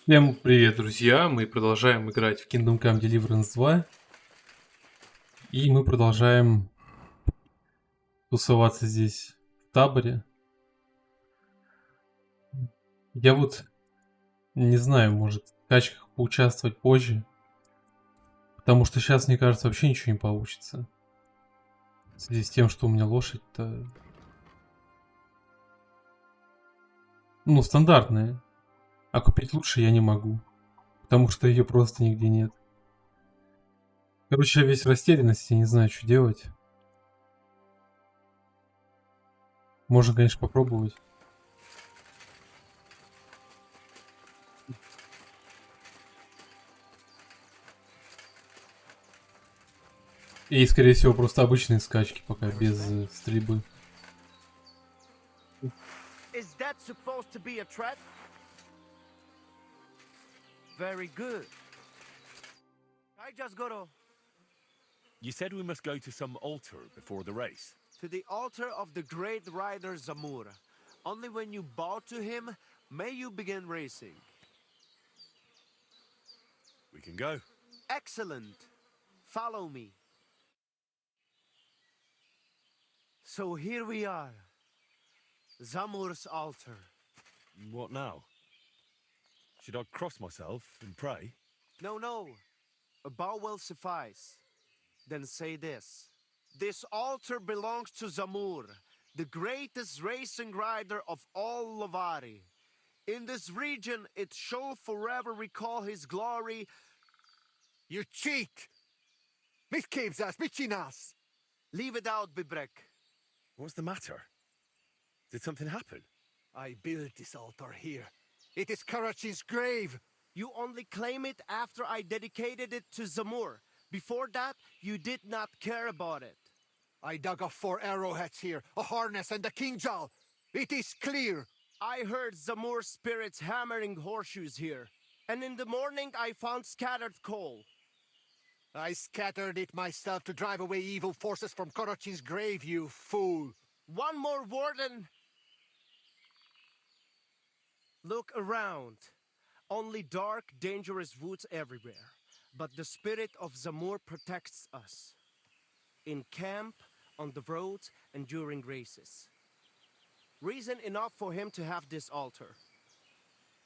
Всем привет, друзья! Мы продолжаем играть в Kingdom Come Deliverance 2. И мы продолжаем тусоваться здесь, в таборе. Я вот не знаю, может, в скачках поучаствовать позже. Потому что сейчас, мне кажется, вообще ничего не получится. В связи с тем, что у меня лошадь-то... Ну, стандартная. А купить лучше я не могу. Потому что ее просто нигде нет. Короче, я весь в растерянности, не знаю, что делать. Можно, конечно, попробовать. И, скорее всего, просто обычные скачки пока, без стрельбы. Is that supposed to be a threat? Very good. I just gotta... You said we must go to some altar before the race. To the altar of the great rider Zamur. Only when you bow to him, may you begin racing. We can go. Excellent. Follow me. So here we are. Zamur's altar. What now? Should I cross myself and pray? No. A bow will suffice. Then say this. This altar belongs to Zamur, the greatest racing rider of all Lavari. In this region, it shall forever recall his glory. You cheat! Mitkevzas, Michinas! Leave it out, Bibrek. What's the matter? Did something happen? I built this altar here. It is Karachin's grave. You only claim it after I dedicated it to Zamur. Before that, you did not care about it. I dug up 4 arrowheads here, a harness and a kingjal. It is clear. I heard Zamur's spirits hammering horseshoes here. And in the morning, I found scattered coal. I scattered it myself to drive away evil forces from Karachin's grave, you fool. One more word and... Look around. Only dark, dangerous woods everywhere. But the spirit of Zamur protects us. In camp, on the roads, and during races. Reason enough for him to have this altar.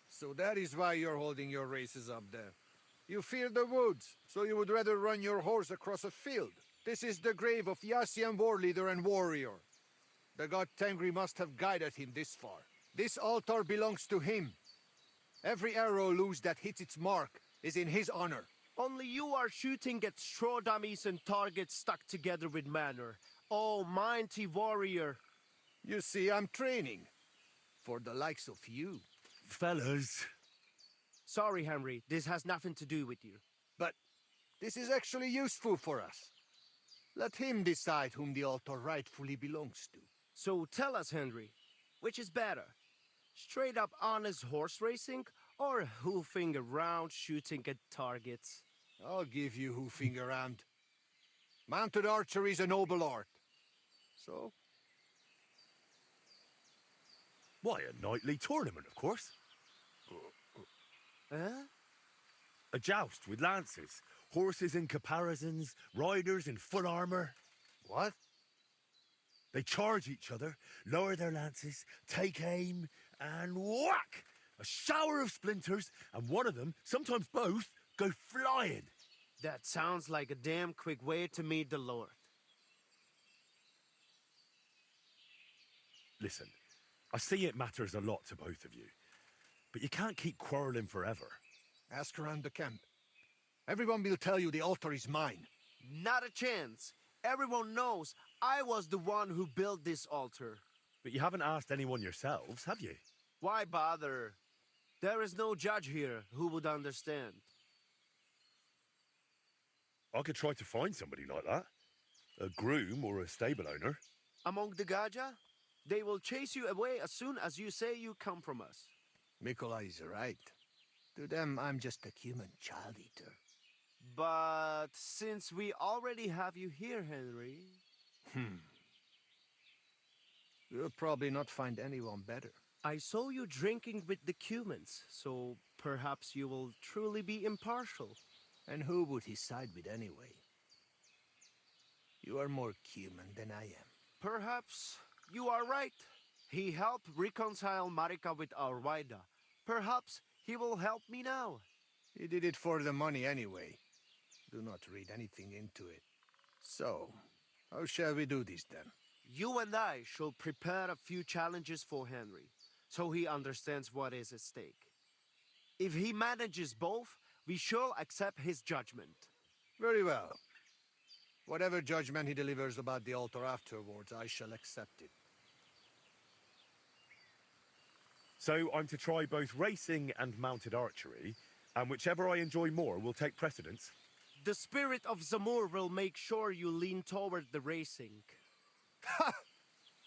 So that is why you're holding your races up there. You fear the woods, so you would rather run your horse across a field. This is the grave of Yassian war leader and warrior. The god Tengri must have guided him this far. This altar belongs to him. Every arrow loose that hits its mark is in his honor. Only you are shooting at straw dummies and targets stuck together with manner. Oh, mighty warrior. You see, I'm training. For the likes of you. Fellas. Sorry, Henry, this has nothing to do with you. But this is actually useful for us. Let him decide whom the altar rightfully belongs to. So tell us, Henry, which is better? Straight up honest horse racing or hoofing around shooting at targets? I'll give you hoofing around. Mounted archery is a noble art. So? Why, a knightly tournament, of course. Huh? A joust with lances, horses in caparisons, riders in full armor. What? They charge each other, lower their lances, take aim, and whack! A shower of splinters, and one of them, sometimes both, go flying. That sounds like a damn quick way to meet the Lord. Listen, I see it matters a lot to both of you, but you can't keep quarreling forever. Ask around the camp. Everyone will tell you the altar is mine. Not a chance. Everyone knows I was the one who built this altar. But you haven't asked anyone yourselves, have you? Why bother? There is no judge here who would understand. I could try to find somebody like that. A groom or a stable owner. Among the Gaja, they will chase you away as soon as you say you come from us. Mikolai is right. To them, I'm just a human child eater. But since we already have you here, Henry... You'll probably not find anyone better. I saw you drinking with the Cumans, so perhaps you will truly be impartial. And who would he side with anyway? You are more human than I am. Perhaps you are right. He helped reconcile Marika with our Vaida. Perhaps he will help me now. He did it for the money anyway. Do not read anything into it. So, how shall we do this then? You and I shall prepare a few challenges for Henry, so he understands what is at stake. If he manages both, we shall accept his judgment. Very well. Whatever judgment he delivers about the altar afterwards, I shall accept it. So I'm to try both racing and mounted archery, and whichever I enjoy more will take precedence. The spirit of Zamur will make sure you lean toward the racing. Ha!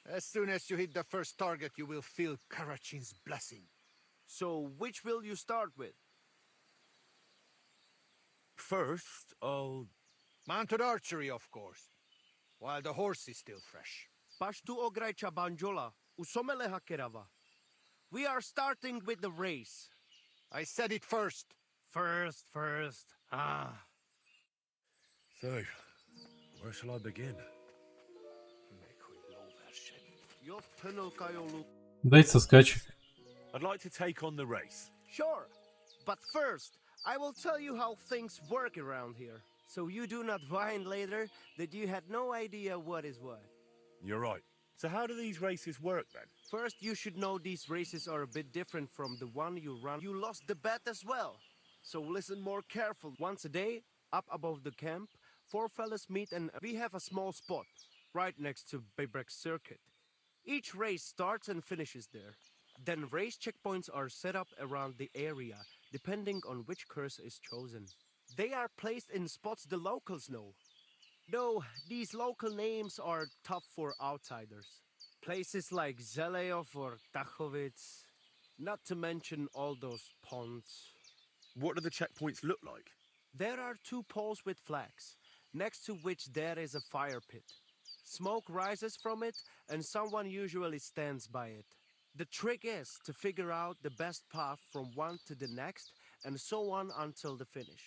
As soon as you hit the first target, you will feel Karachin's blessing. So, which will you start with? First, I'll... Mounted archery, of course, while the horse is still fresh. Pashtu ograjcha banjola, usomele hakerava. We are starting with the race. I said it first. First. Ah. So, where shall I begin? Jos pönöl kajolu. Дайте со скачек. I'd like to take on the race. Sure. But first, I will tell you how things work around here, so you do not whine later that you had no idea what is what. You're right. So how do these races work then? First, you should know these races are a bit different from the one you run. You lost the bet as well. So listen more carefully. Once a day, up above the camp, 4 fellas meet and we have a small spot right next to Bebrek's circuit. Each race starts and finishes there. Then race checkpoints are set up around the area, depending on which curse is chosen. They are placed in spots the locals know. Though these local names are tough for outsiders. Places like Zeleov or Tachovitz, not to mention all those ponds. What do the checkpoints look like? There are 2 poles with flags, next to which there is a fire pit. Smoke rises from it and someone usually stands by it. The trick is to figure out the best path from one to the next and so on until the finish.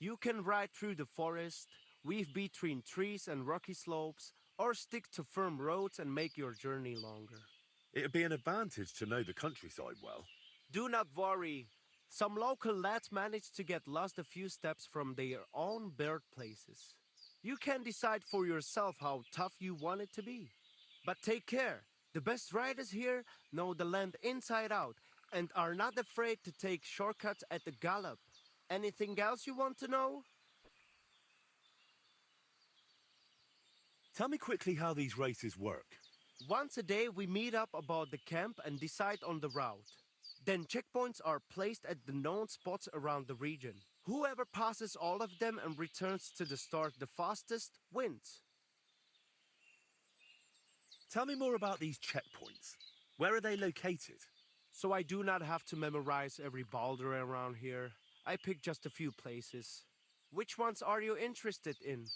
You can ride through the forest, weave between trees and rocky slopes, or stick to firm roads and make your journey longer. It'd be an advantage to know the countryside well. Do not worry. Some local lads manage to get lost a few steps from their own birthplaces. You can decide for yourself how tough you want it to be. But take care. The best riders here know the land inside out and are not afraid to take shortcuts at the gallop. Anything else you want to know? Tell me quickly how these races work. Once a day we meet up about the camp and decide on the route. Then checkpoints are placed at the known spots around the region. Whoever passes all of them and returns to the start the fastest wins. Tell me more about these checkpoints. Where are they located? So I do not have to memorize every boulder around here. I pick just a few places. Which ones are you interested in?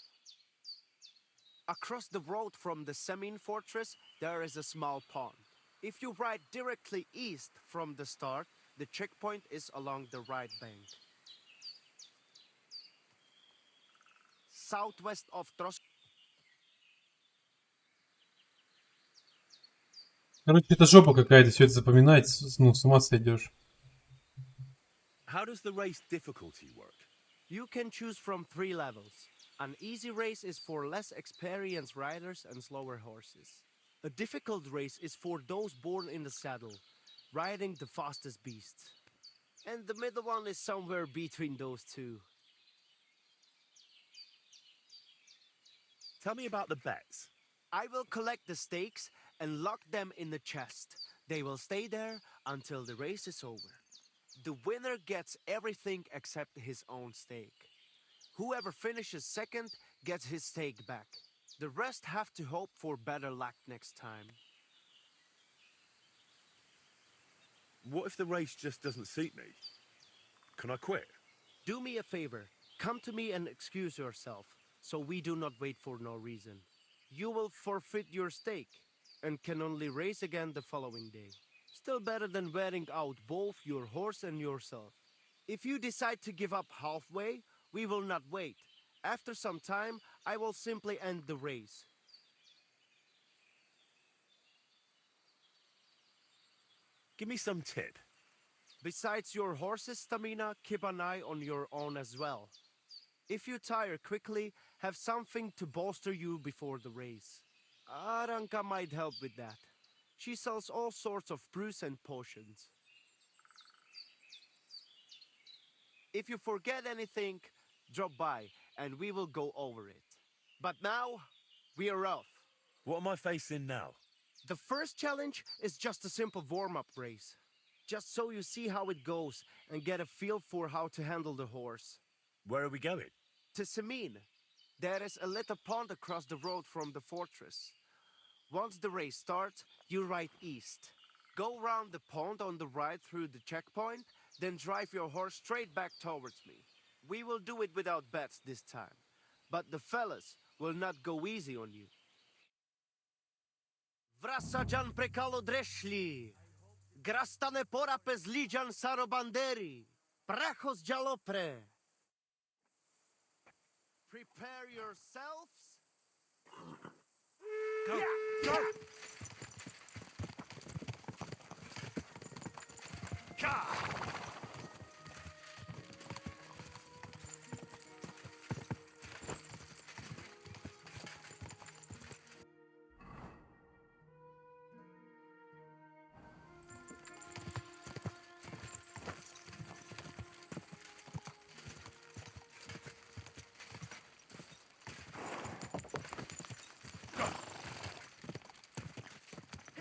Across the road from the Semin fortress, there is a small pond. If you ride directly east from the start, the checkpoint is along the right bank. Southwest of Короче, это жопа какая-то, все это запоминать, ну, с ума сойдешь. How does the race difficulty work? You can choose from 3 levels. An easy race is for less experienced riders and slower horses. A difficult race is for those born in the saddle, riding the fastest beasts. And the middle one is somewhere between those 2. Tell me about the bets. I will collect the stakes and lock them in the chest. They will stay there until the race is over. The winner gets everything except his own stake. Whoever finishes second gets his stake back. The rest have to hope for better luck next time. What if the race just doesn't suit me? Can I quit? Do me a favor. Come to me and excuse yourself, so we do not wait for no reason. You will forfeit your stake and can only race again the following day. Still better than wearing out both your horse and yourself. If you decide to give up halfway, we will not wait. After some time, I will simply end the race. Give me some tip. Besides your horse's stamina, keep an eye on your own as well. If you tire quickly, have something to bolster you before the race. Aranka might help with that. She sells all sorts of brews and potions. If you forget anything, drop by and we will go over it. But now, we are off. What am I facing now? The first challenge is just a simple warm-up race. Just so you see how it goes and get a feel for how to handle the horse. Where are we going? To Semin. There is a little pond across the road from the fortress. Once the race starts, you ride east. Go round the pond on the right through the checkpoint, then drive your horse straight back towards me. We will do it without bets this time. But the fellas will not go easy on you. Vrasajan prekalo dreshli. Grastane pora pezlijan sarobanderi. Prachos jalopre. Prepare yourselves. Go! Go!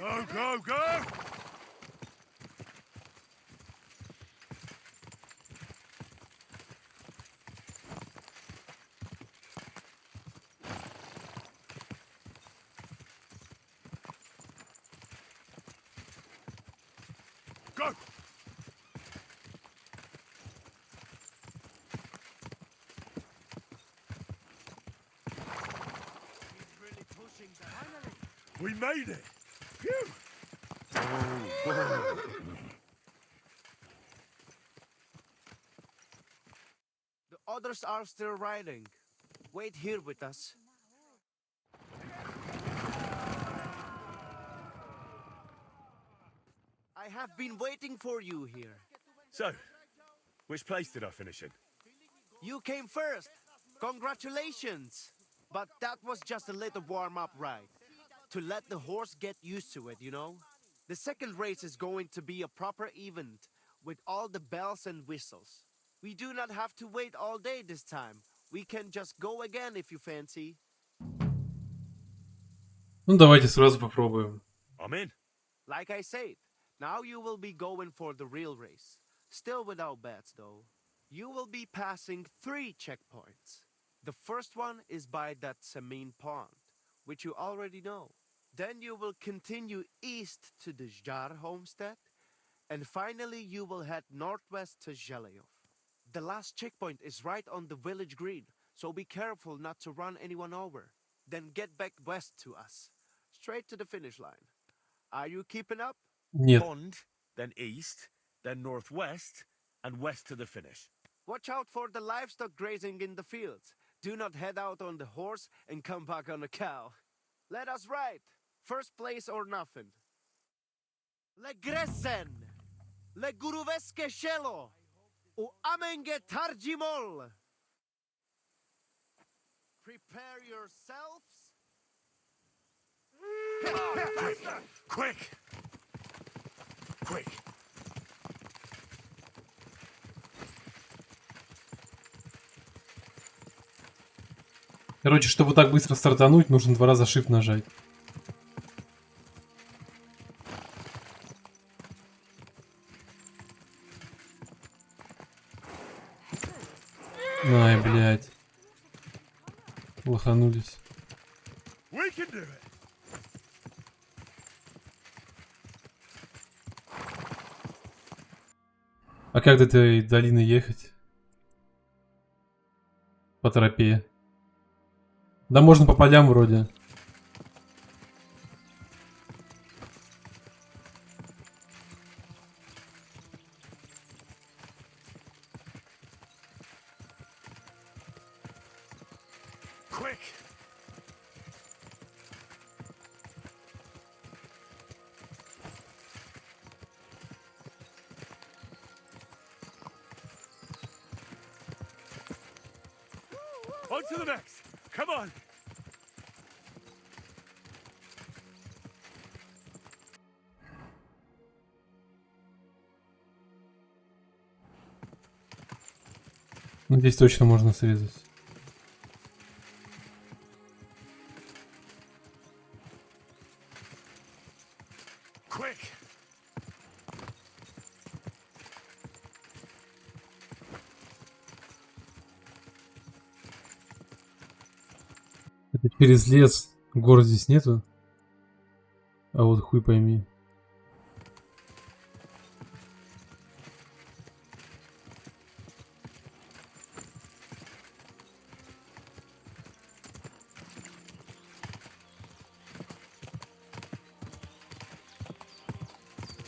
Go, go, go! Go! He's really pushing the finally. We made it! Phew! The others are still riding. Wait here with us. I have been waiting for you here. So, which place did I finish in? You came first. Congratulations. But that was just a little warm-up ride. To let the horse get used to it, you know? The second race is going to be a proper event with all the bells and whistles. We do not have to wait all day this time. We can just go again if you fancy. Ну, давайте сразу попробуем. I'm in. Like I said, now you will be going for the real race. Still without bets, though. You will be passing 3 checkpoints. The first one is by that Semin pond, which you already know. Then you will continue east to the Zhar homestead, and finally you will head northwest to Zheleyov. The last checkpoint is right on the village green, so be careful not to run anyone over. Then get back west to us, straight to the finish line. Are you keeping up? Нет. Pond, then east, then northwest, and west to the finish. Watch out for the livestock grazing in the fields. Do not head out on the horse and come back on a cow. Let us ride. First place or nothing. Le gresen, le guruveske shelo, u amenge tarjimol. Prepare yourselves. Quick! Quick! Короче, чтобы так быстро стартануть, нужно 2 раза shift нажать. Ай, блядь. Лоханулись. We can do it! А как до этой долины ехать? По тропе. Да можно по полям вроде. Quick! On to the next! Come on! Ну, здесь точно можно срезать. Quick! Это через лес. Гор здесь нету. А вот хуй пойми.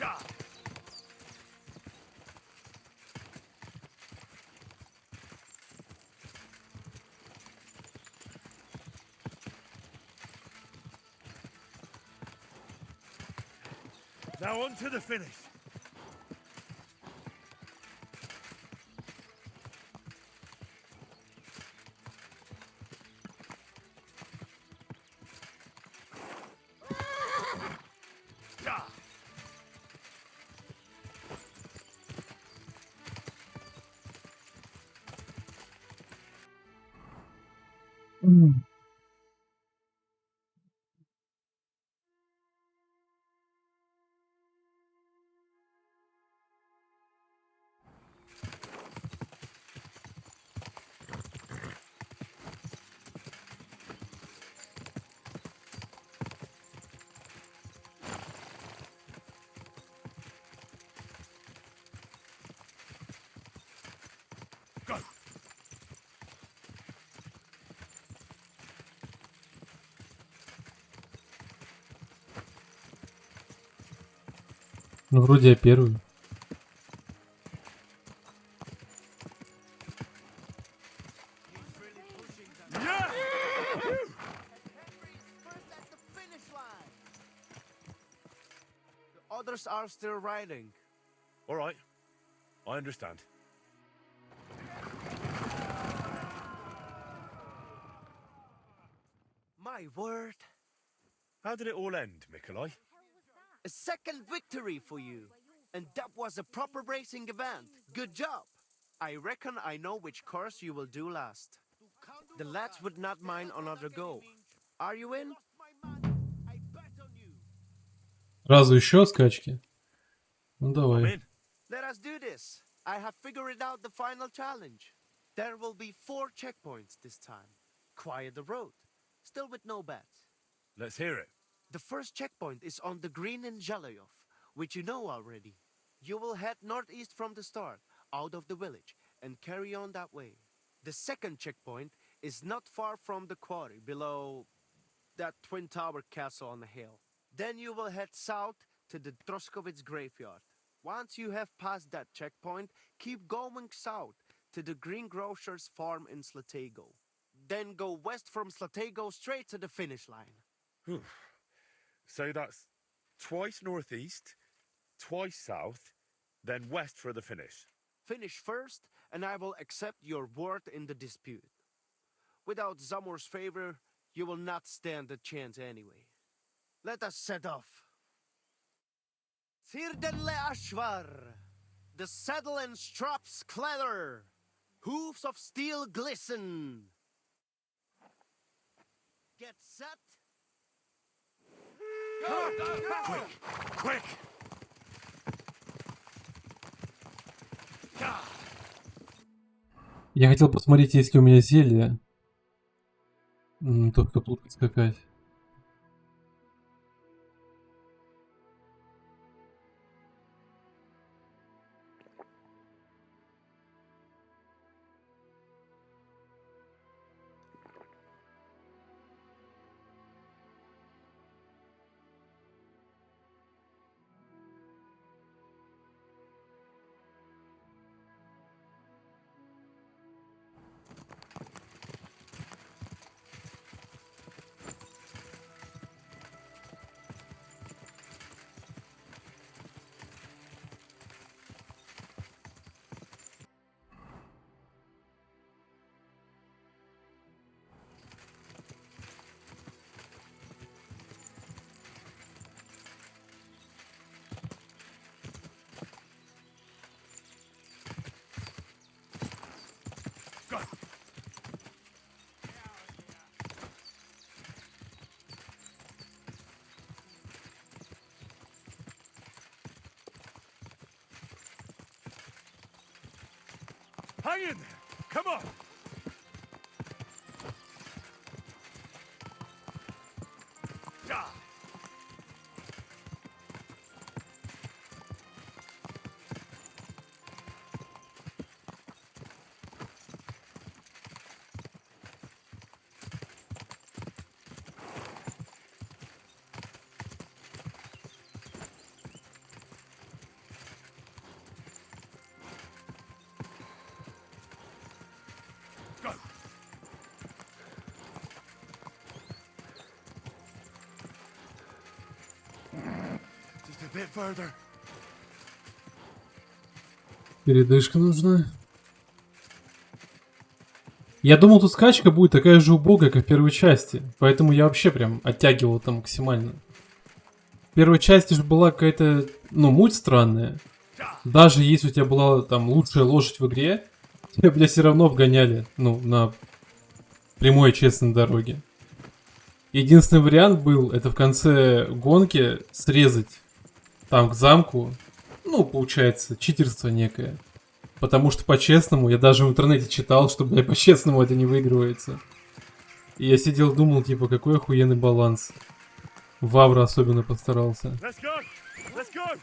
Ah. Now on to the finish. Ah. Go. Ну, вроде я первый. Yeah! Henry's first at the finish line. The others are still riding. All right. I understand. My word. How did it all end, Mikolai? A second victory for you. And that was a proper racing event. Good job. I reckon I know which course you will do last. The lads would not mind another go. Are you in? Сразу еще скачки? Ну, I'm давай. in. Let us do this. I have figured out the final challenge. There will be 4 checkpoints this time. Quiet the road. Still with no bets. Let's hear it. The first checkpoint is on the green in Zhalayov, which you know already. You will head northeast from the start, out of the village, and carry on that way. The second checkpoint is not far from the quarry, below that twin tower castle on the hill. Then you will head south to the Droskovitz graveyard. Once you have passed that checkpoint, keep going south to the greengrocer's farm in Slatego. Then go west from Slatego straight to the finish line. Whew. So that's twice northeast, twice south, then west for the finish. Finish first, and I will accept your word in the dispute. Without Zamor's favor, you will not stand a chance anyway. Let us set off. Tirdenle Ashvar, the saddle and straps clatter, hoofs of steel glisten. Get set. Go! Quick! Quick! Я хотел посмотреть, есть ли у меня зелье. Только тут скакать. Hang in there. Come on. Ah. Go. Just a bit further. Передышка нужна. Я думал, тут скачка будет такая же убогая, как в первой части. Поэтому я вообще прям оттягивал там максимально. В первой части же была какая-то, ну, муть странная. Даже если у тебя была там лучшая лошадь в игре, тебя, блядь, все равно обгоняли. Ну, на прямой честной дороге. Единственный вариант был, это в конце гонки срезать там к замку. Ну, получается, читерство некое. Потому что по-честному, я даже в интернете читал, что, блядь, по-честному это не выигрывается. И я сидел думал, типа, какой охуенный баланс. Вавра особенно постарался. Let's go. Let's go.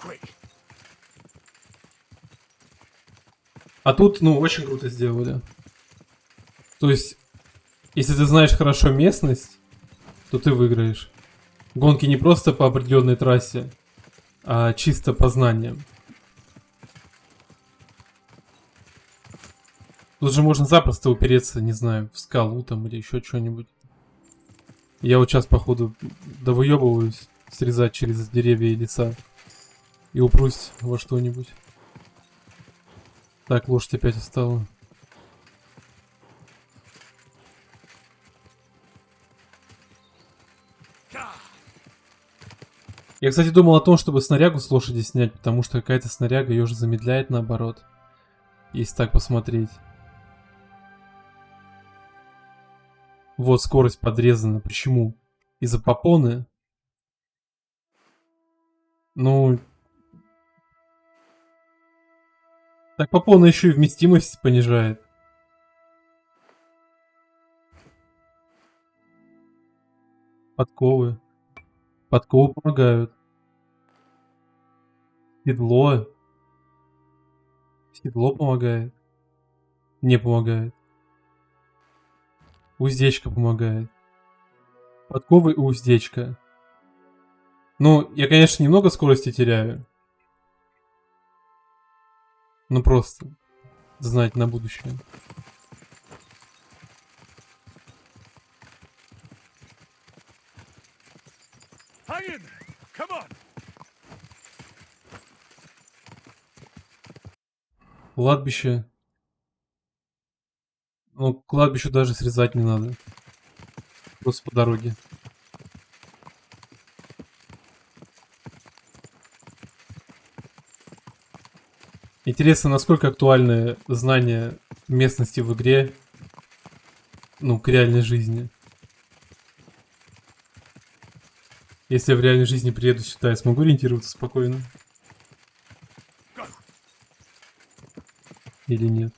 Quick. А тут, ну, очень круто сделали. То есть, если ты знаешь хорошо местность, то ты выиграешь. Гонки не просто по определенной трассе, а чисто по знаниям. Тут же можно запросто упереться, не знаю, в скалу там или еще что-нибудь. Я вот сейчас, походу, довыебываюсь срезать через деревья и леса. И упрусь во что-нибудь. Так, лошадь опять устала. Я, кстати, думал о том, чтобы снарягу с лошади снять, потому что какая-то снаряга ее же замедляет наоборот. Если так посмотреть. Вот скорость подрезана. Почему? Из-за попоны? Ну... Так попона еще и вместимость понижает. Подковы. Подковы помогают. Седло. Седло помогает. Не помогает. Уздечка помогает. Подковы и уздечка. Ну, я, конечно, немного скорости теряю. Ну, просто знать на будущее. Hang in there. Come on. Кладбище. Ну, кладбище даже срезать не надо. Просто по дороге. Интересно, насколько актуальны знания местности в игре, ну, к реальной жизни. Если я в реальной жизни приеду сюда, я смогу ориентироваться спокойно? Или нет?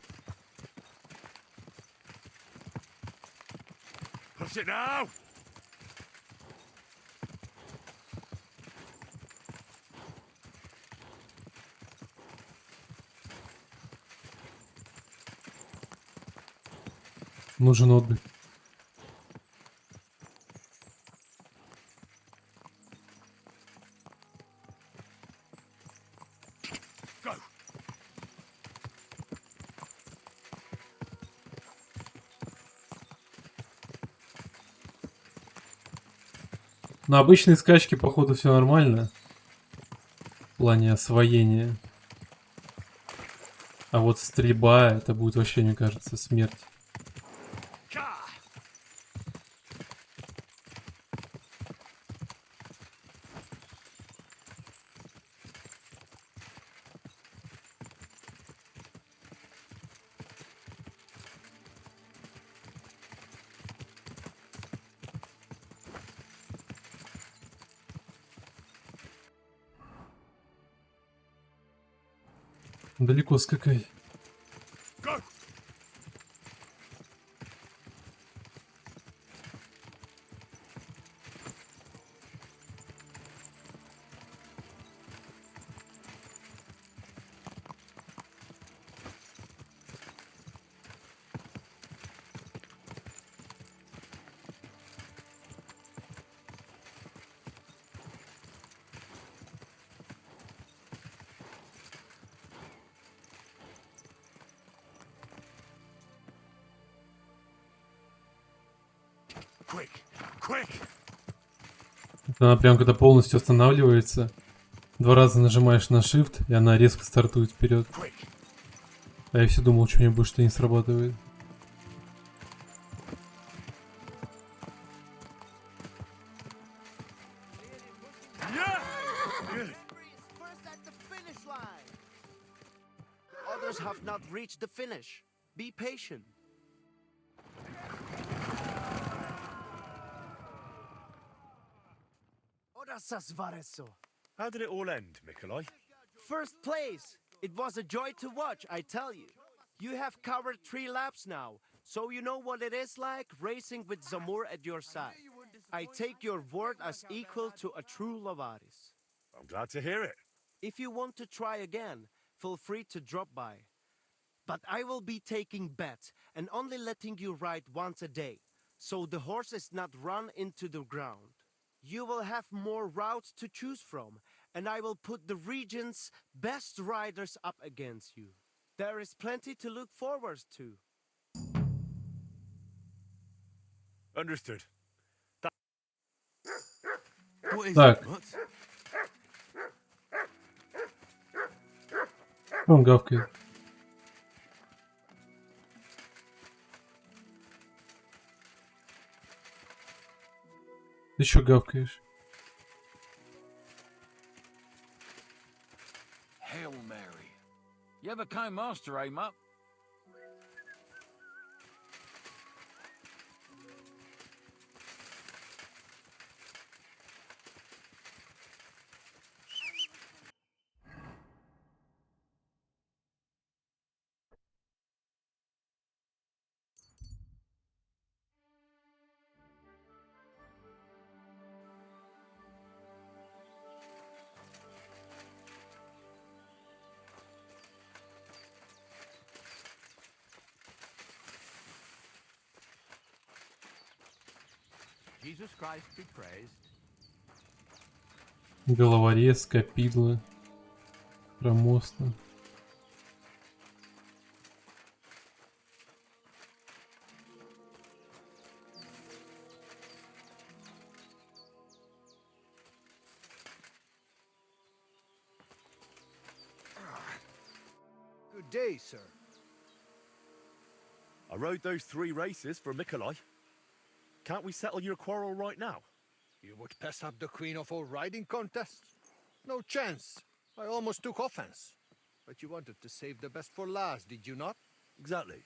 Push it now. Нужен отдых. Go. На обычной скачке, походу, все нормально. В плане освоения. А вот стрельба, это будет вообще, мне кажется, смерть. Далеко скакай. Quick, quick! Она прям когда полностью останавливается, 2 раза нажимаешь на Shift, и она резко стартует вперед. Quick! А я все думал, что у нее больше что не срабатывает. Yeah! First at the finish line. Others have not reached the finish. Be patient. How did it all end, Nikolai? First place. It was a joy to watch, I tell you. You have covered 3 laps now, so you know what it is like racing with Zamor at your side. I take your word as equal to a true Lovaris. I'm glad to hear it. If you want to try again, feel free to drop by. But I will be taking bets and only letting you ride once a day, so the horse is not run into the ground. You will have more routes to choose from, and I will put the region's best riders up against you. There is plenty to look forward to. Understood. What is Так. it, Mutz? Он гавкает. Ты чё гавкаешь? Hail Mary. You ever came master, eh, Mutt? Jesus Christ be praised. Головорез, копидло, промоста. Good day, sir. I rode those 3 races for Nikolai. Can't we settle your quarrel right now? You would pass up the queen of all riding contests? No chance. I almost took offense. But you wanted to save the best for last, did you not? Exactly.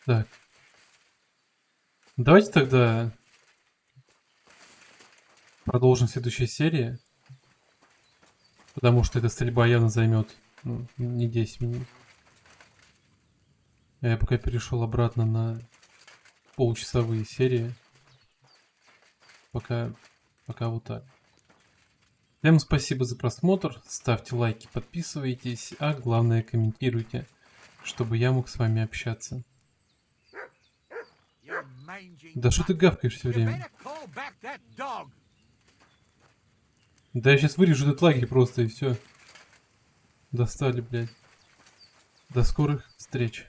Так. Давайте тогда продолжим в следующей серии. Потому что эта стрельба явно займет не 10 минут. Я пока перешел обратно на получасовые серии. Пока вот так. Всем спасибо за просмотр. Ставьте лайки, подписывайтесь, а главное комментируйте, чтобы я мог с вами общаться. Да что ты гавкаешь все время? Да я сейчас вырежу этот лагерь просто и все. Достали, блядь. До скорых встреч.